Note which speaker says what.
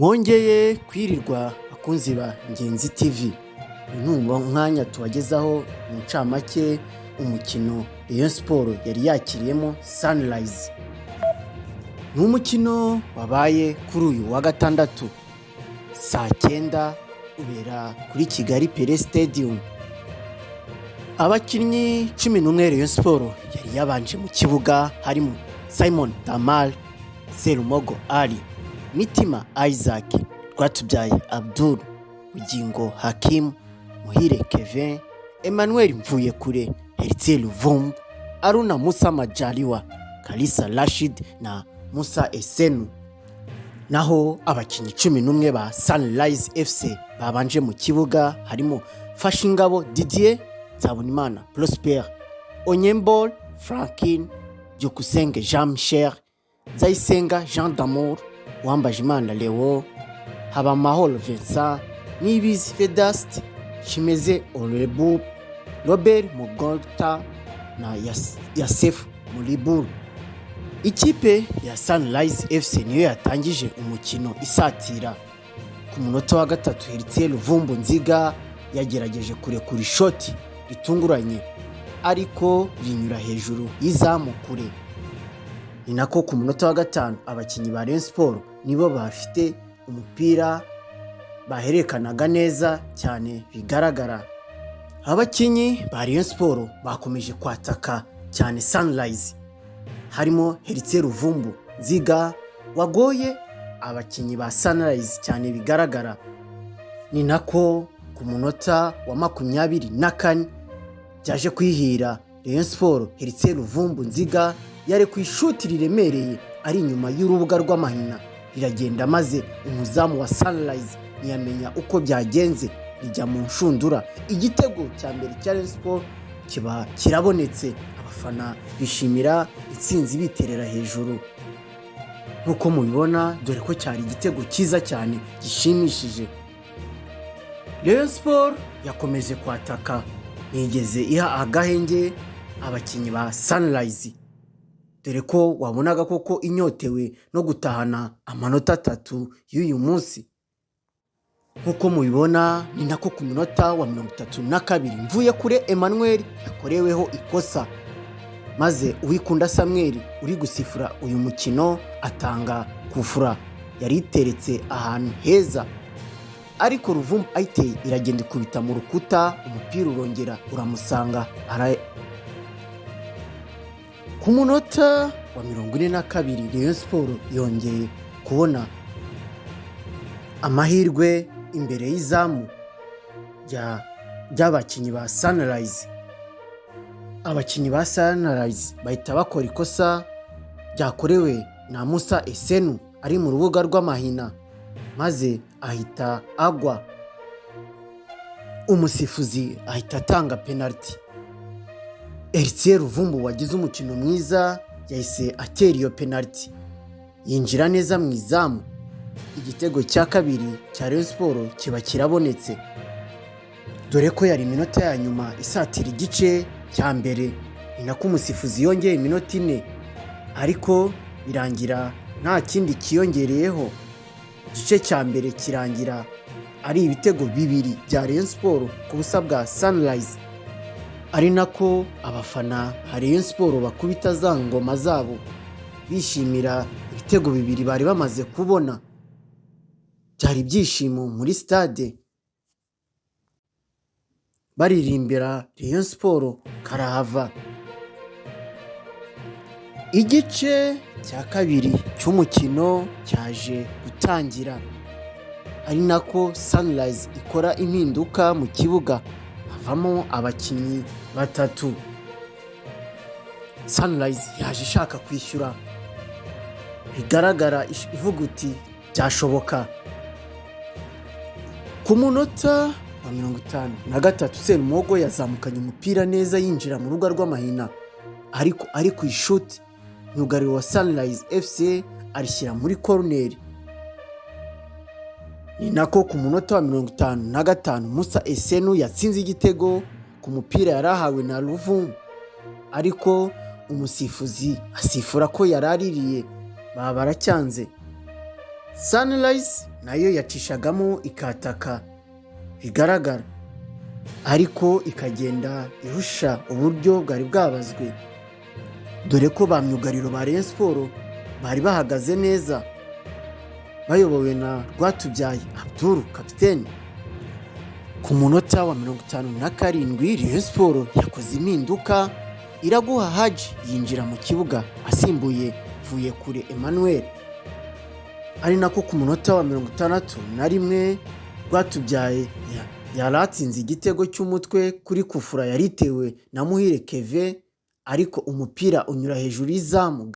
Speaker 1: Mwongeye kwirirwa bakunzi ba Ngenzi TV. Intumwa mwanya tubagezaho mu ncamake umukino Rayon Sport yari yakiriyemo Sunrise. N'umukino wabaye kuri uyu wa gatandatu saa 9 ubera kuri Kigali Pele Stadium. Abakinnyi 11 Rayon Sport yari yabanje mu kibuga harimo Simon Tamal, Serumogo Ali, Mitima Isaac, Rwatubyaye Abdul, Bugingo Hakim, Muhire Kevin, Emmanuel Mvuyekure, Luvumbu, Aruna Musa Majaliwa, Kalisa Rashid na Musa Esenu. Naho abakinnyi 11 ba Sunrise FC babanje mu kibuga harimo Fashingabo Didier, Nzabonimana Prosper, Onyembol Franklin, Byukusenge Jean Michel, Nzayisenga Jean d'Amour, Uwambajimana Leo, Habamahoro Vincent, Nibizi Vedast, Shimeze Olebu, Robert Mugolta na Yasef Muliburu. Ikipe ya Sunrise FC niyo yatangije umukino isatira. Ku munota wa gatatu Luvumbu Nziga yagerageje kurekura ishoti ritunguranye ariko rinyura hejuru y'izamu kure. Ni nako ku munota wa gatanu abakinnyi ba Rayon Sport nibo bafite umupira baherekanaga neza cyane bigaragara. Abakinnyi ba Rayon Sport bakomeje kwataka cyane Sunrise, harimo Luvumbu Nziga wagoye abakinnyi ba Sunrise cyane bigaragara. Ni nako ku munota wa 24 byaje kwihira Rayon Sport Luvumbu Nziga yare ku ishoti riremereye ari inyuma y'urubuga rw'amahina riragenda, maze umuzamu wa Sunrise ntiyamenya uko byagenze rijya mu nshundura. Igitego cya mbere cya Rayon Sport kiba kirabonetse, abafana bishimira intsinzi biterera hejuru nkuko mubibona, dore ko cyari igitego cyiza cyane gishimishije. Rayon Sport yakomeje kwataka, nigeze iha agahenge abakinnyi ba Sunrise, dore ko wabonaga koko inyotewe no gutahana amanota 3 y'uyu munsi. Nkuko mubibona ni nako ku minota wa 32 Mvuyekure Emmanuel yakoreweho ikosa, maze Uwikunda Samuel uri gusifura uyu mukino atanga kufura yari iteretse ahantu heza, ariko Luvumbu ayiteye iragenda ikubita mu rukuta, umupira urongera uramusanga. Ku munota wa 42 Rayon Sport yongeye kubona amahirwe imbere y'izamu ry'abakinnyi ba Sunrise. Abakinnyi ba Sunrise bahita bakora ikosa ryakorewe na Musa Esenu ari mu rubuga rw'amahina, maze ahita agwa. Umusifuzi ahita atanga penalty. Luvumbu wagize umukino mwiza yahise atera iyo penalty yinjira neza mu izamu. Igitego cya kabiri cya Rayon Sport kiba kirabonetse, dore ko yari iminota ya nyuma isatira igice cya mbere. Ni nako umusifuzi yongeye iminota 4, ariko birangira nta kindi kiyongereyeho. Igice cya mbere kirangira ari ibitego 2 bya Rayon Sport ku busa bwa Sunrise, ari nako abafana ha Rayon Sport bakubita za ngoma zabo bishimira ibitego 2 bari bamaze kubona. Byari ibyishimo muri stade, baririmbira Rayon Sport karahava. Igice cya kabiri cy'umukino cyaje gutangira, ari nako Sunrise ikora impinduka mu kibuga, havamo abakinnyi 3. Sunrise yaje ishaka kwishyura, bigaragara ivuga uti byashoboka. Ku munota wa 53 Serumogo yazamukanye umupira neza yinjira mu rubuga rw'amahina, ariko ari ku ishoti myugariro wa Sunrise FC arishyira muri corner. Ni nako ku munota wa 55 Musa Esenu yatsinze igitego ku mupira yarahawe na Luvumbu, ariko umusifuzi asifura ko yaraririye baba baracyanze. Sunrise nayo yacishagamo ikataka bigaragara, ariko ikagenda irusha uburyo bwari bwabazwe, dore ko ba myugariro ba Rayon Sports bari bahagaze neza bayobowe na Rwatubyaye Abdul kapiteni. Ku munota wa 57 Rayon Sports yakoze impinduka, Iraguha Haji yinjira mu kibuga asimbuye Mvuyekure Emmanuel, ari nako ku munota wa 61 Rwatubyaye yaratsinze igitego cy'umutwe kuri kufura yaritewe na Muhire Keve, ariko umupira unyura hejuru y'izamu